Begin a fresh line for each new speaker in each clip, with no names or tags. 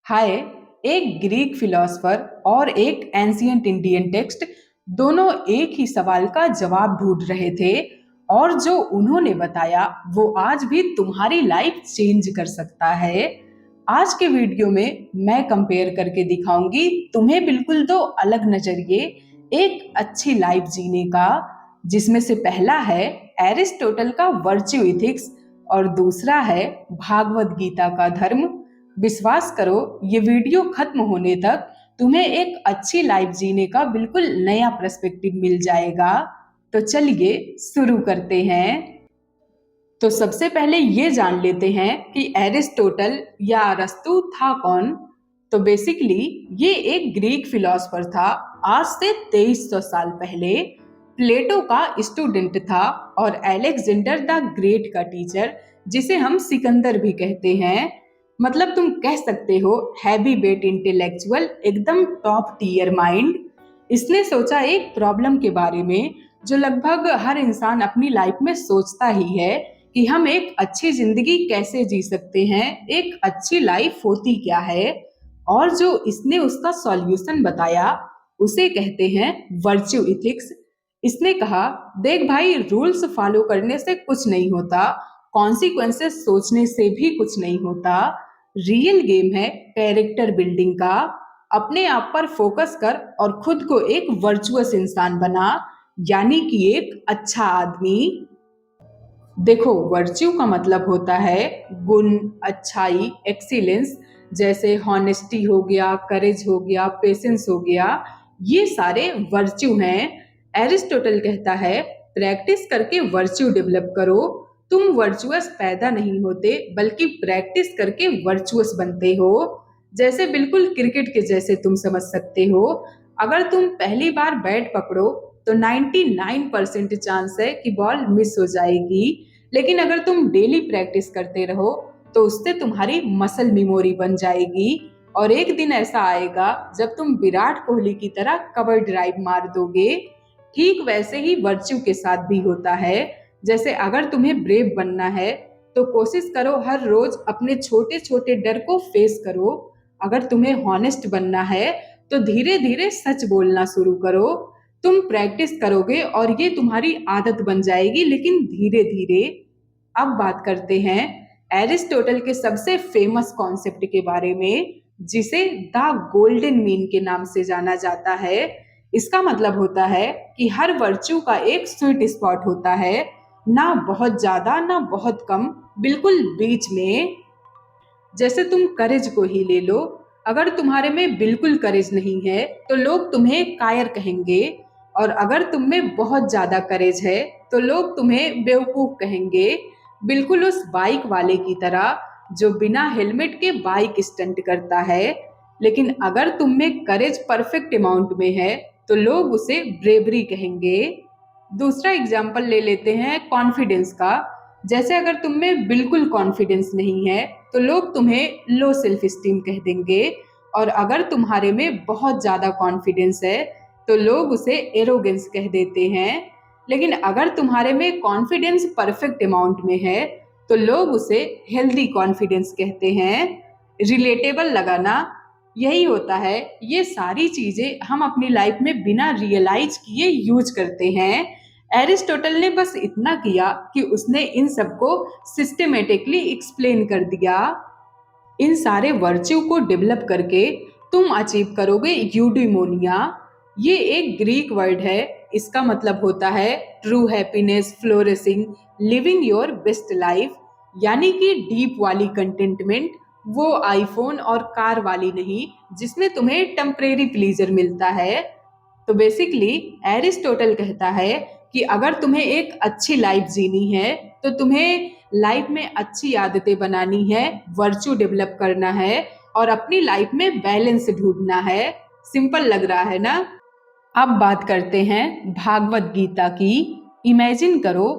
हाय। एक Greek philosopher और एक एंशियंट इंडियन टेक्स्ट दोनों एक ही सवाल का जवाब ढूंढ रहे थे, और जो उन्होंने बताया वो आज भी तुम्हारी लाइफ चेंज कर सकता है। आज के वीडियो में मैं कंपेयर करके दिखाऊंगी तुम्हें बिल्कुल दो अलग नजरिए एक अच्छी लाइफ जीने का, जिसमें से पहला है एरिस्टोटल का वर्च्यू इथिक्स और दूसरा है भागवत गीता का धर्म। विश्वास करो, ये वीडियो खत्म होने तक तुम्हें एक अच्छी लाइफ जीने का बिल्कुल नया पर्सपेक्टिव मिल जाएगा। तो चलिए शुरू करते हैं। तो सबसे पहले ये जान लेते हैं कि एरिस्टोटल या अरस्तु था कौन। तो बेसिकली ये एक ग्रीक फिलोसफर था। आज से 2300 साल पहले प्लेटो का स्टूडेंट था और अलेक्जेंडर द ग्रेट का टीचर, जिसे हम सिकंदर भी कहते हैं। मतलब तुम कह सकते हो हैवी वेट इंटेलेक्चुअल, एकदम टॉप टीयर माइंड। इसने सोचा एक प्रॉब्लम के बारे में जो लगभग हर इंसान अपनी लाइफ में सोचता ही है कि हम एक अच्छी जिंदगी कैसे जी सकते हैं, एक अच्छी लाइफ होती क्या है। और जो इसने उसका सॉल्यूशन बताया उसे कहते हैं वर्च्यू इथिक्स। इसने कहा, देख भाई, रूल्स फॉलो करने से कुछ नहीं होता, कॉन्सिक्वेंसेस सोचने से भी कुछ नहीं होता। रियल गेम है कैरेक्टर बिल्डिंग का। अपने आप पर फोकस कर और खुद को एक वर्चुअस इंसान बना, यानी कि एक अच्छा आदमी। देखो, वर्च्यू का मतलब होता है गुण, अच्छाई, एक्सीलेंस। जैसे हॉनेस्टी हो गया, करेज हो गया, पेशेंस हो गया, ये सारे वर्च्यू हैं। एरिस्टोटल कहता है प्रैक्टिस करके वर्च्यू डेवलप करो। तुम वर्चुअस पैदा नहीं होते बल्कि प्रैक्टिस करके वर्चुअस बनते हो। जैसे बिल्कुल क्रिकेट के जैसे तुम समझ सकते हो। अगर तुम पहली बार बैट पकड़ो तो 99% चांस है कि बॉल मिस हो जाएगी, लेकिन अगर तुम डेली प्रैक्टिस करते रहो तो उससे तुम्हारी मसल मेमोरी बन जाएगी। और एक दिन ऐसा आएगा जब तुम विराट कोहली की तरह कवर ड्राइव मार दोगे। ठीक वैसे ही वर्च्यू के साथ भी होता है। जैसे अगर तुम्हें ब्रेव बनना है तो कोशिश करो हर रोज अपने छोटे छोटे डर को फेस करो। अगर तुम्हें हॉनेस्ट बनना है तो धीरे धीरे सच बोलना शुरू करो। तुम प्रैक्टिस करोगे और ये तुम्हारी आदत बन जाएगी, लेकिन धीरे धीरे। अब बात करते हैं एरिस्टोटल के सबसे फेमस कॉन्सेप्ट के बारे में, जिसे द गोल्डन मीन के नाम से जाना जाता है। इसका मतलब होता है कि हर वर्च्यू का एक स्वीट स्पॉट होता है, ना बहुत ज्यादा ना बहुत कम, बिल्कुल बीच में। जैसे तुम करेज को ही ले लो। अगर तुम्हारे में बिल्कुल करेज नहीं है तो लोग तुम्हें कायर कहेंगे, और अगर तुम में बहुत ज्यादा करेज है तो लोग तुम्हें बेवकूफ कहेंगे। बिल्कुल उस बाइक वाले की तरह जो बिना हेलमेट के बाइक स्टंट करता है। लेकिन अगर तुम में करेज परफेक्ट अमाउंट में है तो लोग उसे ब्रेवरी कहेंगे। दूसरा एग्जाम्पल ले लेते हैं कॉन्फिडेंस का। जैसे अगर तुम में बिल्कुल कॉन्फिडेंस नहीं है तो लोग तुम्हें लो सेल्फ स्टीम कह देंगे, और अगर तुम्हारे में बहुत ज्यादा कॉन्फिडेंस है तो लोग उसे एरोगेंस कह देते हैं। लेकिन अगर तुम्हारे में कॉन्फिडेंस परफेक्ट अमाउंट में है तो लोग उसे हेल्दी कॉन्फिडेंस कहते हैं। रिलेटेबल लगाना यही होता है। ये सारी चीजें हम अपनी लाइफ में बिना रियलाइज किए यूज करते हैं। एरिस्टोटल ने बस इतना किया कि उसने इन सबको सिस्टेमेटिकली एक्सप्लेन कर दिया। इन सारे वर्च्यू को डेवलप करके तुम अचीव करोगे यूडिमोनिया। ये एक ग्रीक वर्ड है। इसका मतलब होता है true happiness, flourishing, living your best life, यानी कि डीप वाली कंटेंटमेंट। वो आईफोन और कार वाली नहीं जिसमें तुम्हें टेम्परेरी प्लीजर मिलता है। तो बेसिकली एरिस्टोटल कहता है कि अगर तुम्हें एक अच्छी लाइफ जीनी है तो तुम्हें लाइफ में अच्छी आदतें बनानी है, वर्च्यू डेवलप करना है और अपनी लाइफ में बैलेंस ढूंढना है। सिंपल लग रहा है ना। अब बात करते हैं भागवत गीता की। इमेजिन करो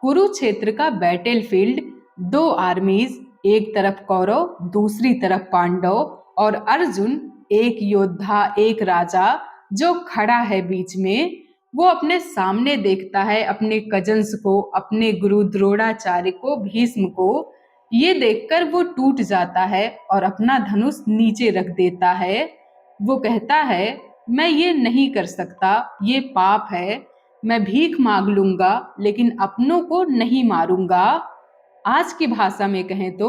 कुरुक्षेत्र का बैटल फील्ड, दो आर्मीज, एक तरफ कौरव दूसरी तरफ पांडव, और अर्जुन एक योद्धा एक राजा जो खड़ा है बीच में। वो अपने सामने देखता है अपने कजन्स को, अपने गुरु द्रोणाचार्य को, भीष्म को। ये देखकर वो टूट जाता है और अपना धनुष नीचे रख देता है। वो कहता है, मैं ये नहीं कर सकता, ये पाप है। मैं भीख मांग लूंगा लेकिन अपनों को नहीं मारूंगा। आज की भाषा में कहें तो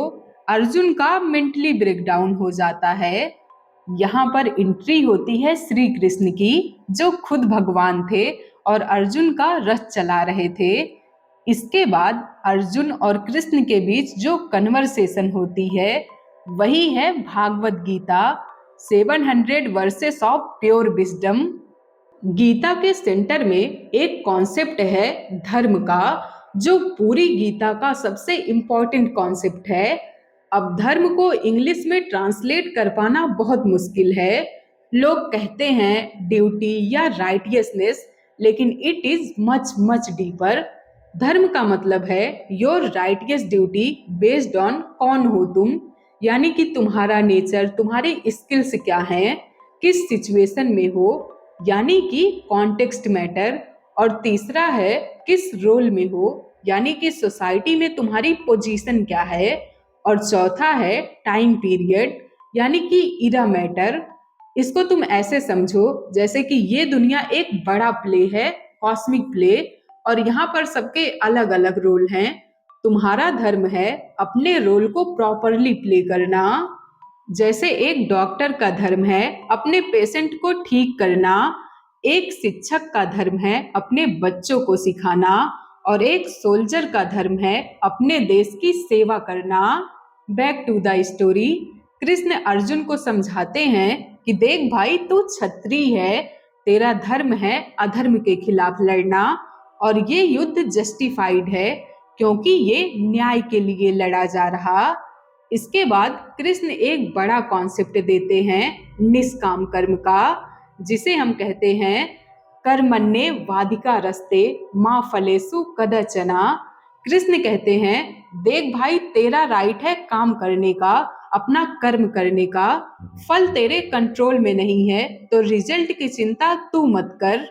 अर्जुन का मेंटली ब्रेकडाउन हो जाता है। यहाँ पर एंट्री होती है श्री कृष्ण की, जो खुद भगवान थे और अर्जुन का रथ चला रहे थे। इसके बाद अर्जुन और कृष्ण के बीच जो कन्वर्सेशन होती है वही है Bhagavad Gita, 700 verses of pure wisdom. Gita के सेंटर में एक कॉन्सेप्ट है धर्म का, जो पूरी गीता का सबसे इम्पोर्टेंट कॉन्सेप्ट है। अब धर्म को इंग्लिश में ट्रांसलेट कर पाना बहुत मुश्किल है। लोग कहते हैं ड्यूटी या राइटियसनेस, लेकिन it is much much deeper. धर्म का मतलब है your righteous duty based on कौन हो तुम, यानी कि तुम्हारा नेचर, तुम्हारी स्किल्स क्या हैं, किस सिचुएशन में हो, यानी कि कॉन्टेक्स्ट मैटर। और तीसरा है किस रोल में हो, यानी कि सोसाइटी में तुम्हारी पोजीशन क्या है। और चौथा है टाइम पीरियड, यानी कि इरा मैटर। इसको तुम ऐसे समझो जैसे कि ये दुनिया एक बड़ा प्ले है, कॉस्मिक प्ले, और यहाँ पर सबके अलग अलग रोल हैं। तुम्हारा धर्म है अपने रोल को प्रॉपरली प्ले करना। जैसे एक डॉक्टर का धर्म है अपने पेशेंट को ठीक करना, एक शिक्षक का धर्म है अपने बच्चों को सिखाना, और एक सोल्जर का धर्म है अपने देश की सेवा करना। Back to the story. Krishna Arjun को समझाते हैं कि देख भाई, तू क्षत्रिय है, तेरा धर्म है अधर्म के खिलाफ लड़ना, और ये युद्ध जस्टिफाइड है क्योंकि ये न्याय के लिए लड़ा जा रहा। इसके बाद कृष्ण एक बड़ा कॉन्सेप्ट देते हैं निष्काम कर्म का, जिसे हम कहते हैं कर्मण्ये वाधिका रस्ते माँ फलेसु कदाचना। कृष्ण कहते हैं देख भाई, तेरा राइट है काम करने का, अपना कर्म करने का। फल तेरे कंट्रोल में नहीं है, तो रिजल्ट की चिंता तू मत कर।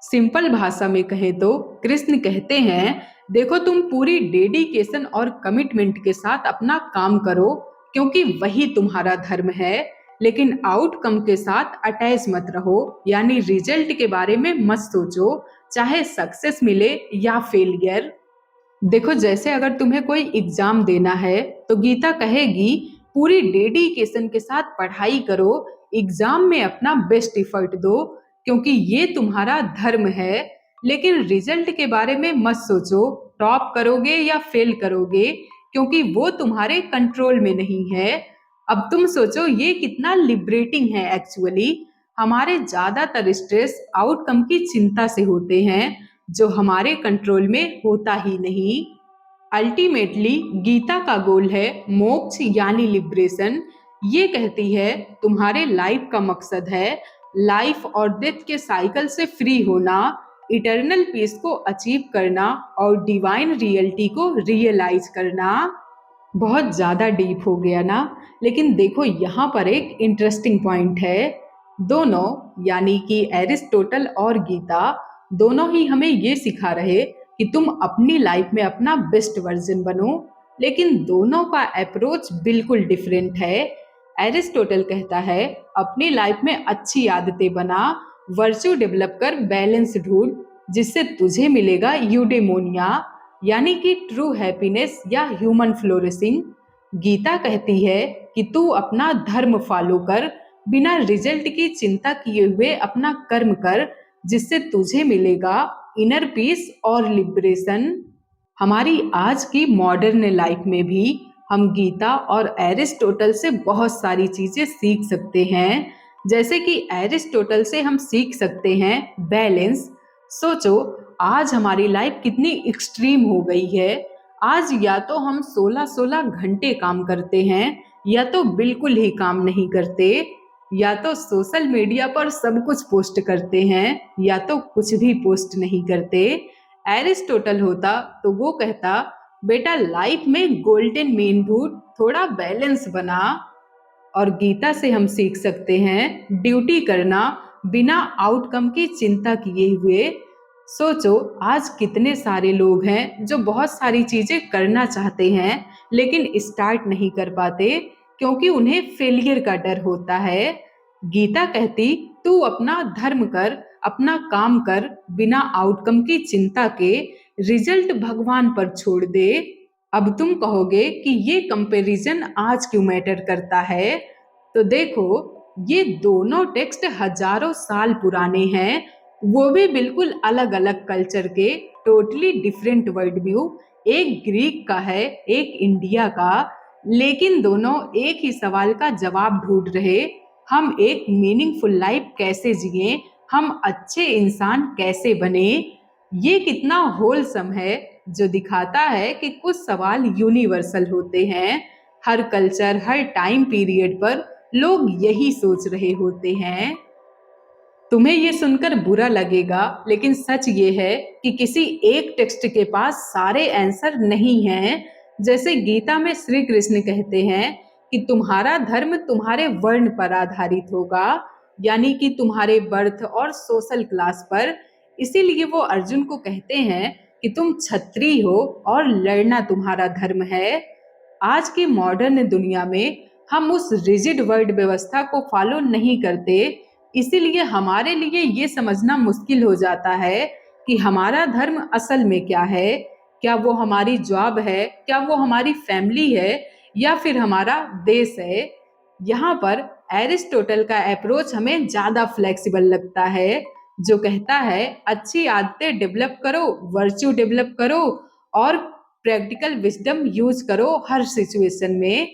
सिंपल भाषा में कहें तो कृष्ण कहते हैं देखो, तुम पूरी डेडिकेशन और कमिटमेंट के साथ अपना काम करो क्योंकि वही तुम्हारा धर्म है, लेकिन आउटकम के साथ अटैच मत रहो, यानी रिजल्ट के बारे में मत सोचो, चाहे सक्सेस मिले या फेलियर। देखो, जैसे अगर तुम्हें कोई एग्जाम देना है तो गीता कहेगी पूरी डेडिकेशन के साथ पढ़ाई करो, एग्जाम में अपना बेस्ट एफर्ट दो क्योंकि ये तुम्हारा धर्म है। लेकिन रिजल्ट के बारे में मत सोचो, टॉप करोगे या फेल करोगे, क्योंकि वो तुम्हारे कंट्रोल में नहीं है। अब तुम सोचो ये कितना लिबरेटिंग है एक्चुअली। हमारे ज्यादातर स्ट्रेस आउटकम की चिंता से होते हैं, जो हमारे कंट्रोल में होता ही नहीं। अल्टीमेटली गीता का गोल है मोक्ष यानी लिबरेशन। ये कहती है तुम्हारे लाइफ का मकसद है लाइफ और डेथ के साइकिल से फ्री होना, इटर्नल पीस को अचीव करना और डिवाइन रियलिटी को रियलाइज करना। बहुत ज्यादा डीप हो गया ना, लेकिन देखो यहाँ पर एक इंटरेस्टिंग पॉइंट है। दोनों यानी कि एरिस्टोटल और गीता दोनों ही हमें ये सिखा रहे कि तुम अपनी लाइफ में अपना बेस्ट वर्जन बनो, लेकिन दोनों का अप्रोच बिल्कुल डिफरेंट है। एरिस्टोटल कहता है अपनी लाइफ में अच्छी आदतें बना, वर्च्यू डेवलप कर, बैलेंस ढूंढ, जिससे तुझे मिलेगा यूडेमोनिया, यानी कि ट्रू हैप्पीनेस या ह्यूमन फ्लोरिशिंग। गीता कहती है कि तू अपना धर्म फॉलो कर, बिना रिजल्ट की चिंता किए हुए अपना कर्म कर, जिससे तुझे मिलेगा इनर पीस और लिबरेशन। हमारी आज की मॉडर्न लाइफ में भी हम गीता और एरिस्टोटल से बहुत सारी चीजें सीख सकते हैं। जैसे कि एरिस्टोटल से हम सीख सकते हैं बैलेंस। सोचो आज हमारी लाइफ कितनी एक्सट्रीम हो गई है। आज या तो हम 16-16 घंटे काम करते हैं, या तो बिल्कुल ही काम नहीं करते, या तो सोशल मीडिया पर सब कुछ पोस्ट करते हैं, या तो कुछ भी पोस्ट नहीं करते। एरिस्टोटल होता तो वो कहता बेटा लाइफ में गोल्डन मीन ढूंढ, थोड़ा बैलेंस बना। और गीता से हम सीख सकते हैं ड्यूटी करना बिना आउटकम की चिंता किए हुए। सोचो, आज कितने सारे लोग हैं जो बहुत सारी चीजें करना चाहते हैं लेकिन स्टार्ट नहीं कर पाते क्योंकि उन्हें फेलियर का डर होता है। गीता कहती, तू अपना धर्म कर, अपना काम कर, बिना आउटकम की चिंता के, रिजल्ट भगवान पर छोड़ दे। अब तुम कहोगे कि ये कंपैरिजन आज क्यों मैटर करता है? तो देखो, ये दोनों टेक्स्ट हजारों साल पुराने हैं, वो भी बिल्कुल अलग अलग कल्चर के, टोटली डिफरेंट वर्ल्ड व्यू। एक ग्रीक का है, एक इंडिया का, लेकिन दोनों एक ही सवाल का जवाब ढूंढ रहे, हम एक मीनिंगफुल लाइफ कैसे जिए, हम अच्छे इंसान कैसे बने। ये कितना होलसम है, जो दिखाता है कि कुछ सवाल यूनिवर्सल होते हैं। हर कल्चर, हर टाइम पीरियड पर लोग यही सोच रहे होते हैं। तुम्हें ये सुनकर बुरा लगेगा, लेकिन सच ये है कि किसी एक टेक्स्ट के पास सारे आंसर नहीं हैं। जैसे गीता में श्री कृष्ण कहते हैं कि तुम्हारा धर्म तुम्हारे वर्ण पर आधारित होगा, यानी कि तुम्हारे बर्थ और सोशल क्लास पर। इसीलिए वो अर्जुन को कहते हैं कि तुम क्षत्रिय हो और लड़ना तुम्हारा धर्म है। आज की मॉडर्न दुनिया में हम उस रिजिड वर्ड व्यवस्था को फॉलो नहीं करते, इसीलिए हमारे लिए ये समझना मुश्किल हो जाता है कि हमारा धर्म असल में क्या है। क्या वो हमारी जॉब है, क्या वो हमारी फैमिली है, या फिर हमारा देश है। यहाँ पर एरिस्टोटल का अप्रोच हमें ज्यादा फ्लेक्सिबल लगता है, जो कहता है अच्छी आदतें डेवलप करो, वर्च्यू डेवलप करो और प्रैक्टिकल विजडम यूज करो हर सिचुएशन में।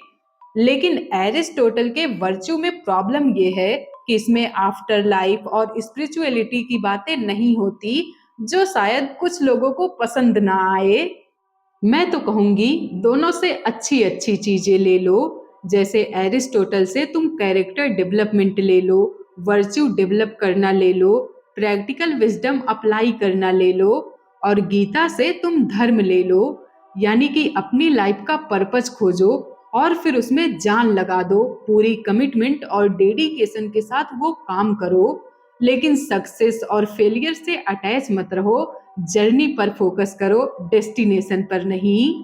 लेकिन एरिस्टोटल के वर्च्यू में प्रॉब्लम ये है कि इसमें आफ्टर लाइफ और स्पिरिचुअलिटी की बातें नहीं होती, जो शायद कुछ लोगों को पसंद ना आए। मैं तो कहूंगी दोनों से अच्छी अच्छी चीजें ले लो। जैसे एरिस्टोटल से तुम कैरेक्टर डेवलपमेंट ले लो, वर्च्यू डेवलप करना ले लो, प्रैक्टिकल विजडम अप्लाई करना ले लो, और गीता से तुम धर्म ले लो, यानी कि अपनी लाइफ का पर्पस खोजो और फिर उसमें जान लगा दो, पूरी कमिटमेंट और डेडिकेशन के साथ वो काम करो। लेकिन सक्सेस और फेलियर से अटैच मत रहो, जर्नी पर फोकस करो, डेस्टिनेशन पर नहीं।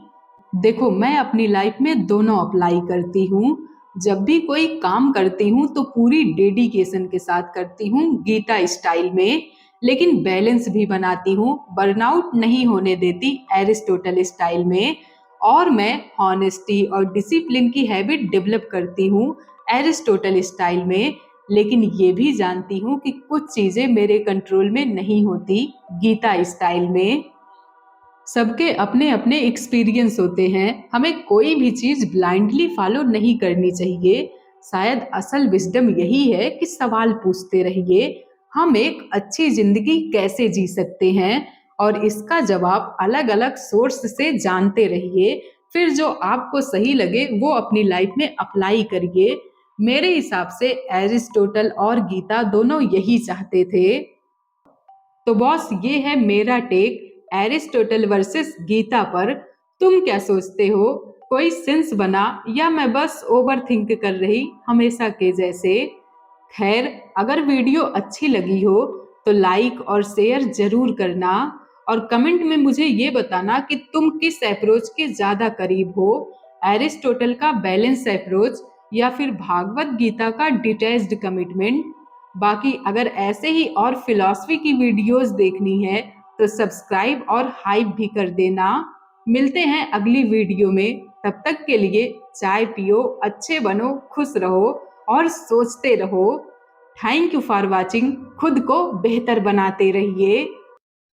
देखो, मैं अपनी लाइफ में दोनों अप्लाई करती हूँ। जब भी कोई काम करती हूँ तो पूरी डेडिकेशन के साथ करती हूँ, गीता स्टाइल में, लेकिन बैलेंस भी बनाती हूँ, बर्नआउट नहीं होने देती एरिस्टोटल स्टाइल में। और मैं हॉनेस्टी और डिसिप्लिन की हैबिट डेवलप करती हूँ एरिस्टोटल स्टाइल में। लेकिन ये भी जानती हूँ कि कुछ चीजें मेरे कंट्रोल में नहीं होती, गीता स्टाइल में। सबके अपने अपने एक्सपीरियंस होते हैं, हमें कोई भी चीज ब्लाइंडली फॉलो नहीं करनी चाहिए। शायद असल विजडम यही है कि सवाल पूछते रहिए, हम एक अच्छी जिंदगी कैसे जी सकते हैं, और इसका जवाब अलग अलग सोर्स से जानते रहिए। फिर जो आपको सही लगे वो अपनी लाइफ में अप्लाई करिए। मेरे हिसाब से एरिस्टोटल और गीता दोनों यही चाहते थे। तो बॉस, ये है मेरा टेक एरिस्टोटल वर्सेस गीता पर। तुम क्या सोचते हो? कोई सेंस बना या मैं बस ओवर थिंक कर रही हमेशा के जैसे? खैर, अगर वीडियो अच्छी लगी हो तो लाइक और शेयर जरूर करना, और कमेंट में मुझे ये बताना कि तुम किस अप्रोच के ज्यादा करीब हो, एरिस्टोटल का बैलेंस अप्रोच या फिर भागवत गीता का डिटैच्ड कमिटमेंट। बाकी अगर ऐसे ही और फिलॉसफी की वीडियोस देखनी है तो सब्सक्राइब और हाइप भी कर देना। मिलते हैं अगली वीडियो में, तब तक के लिए चाय पियो, अच्छे बनो, खुश रहो और सोचते रहो। Thank you for watching. खुद को बेहतर बनाते रहिए।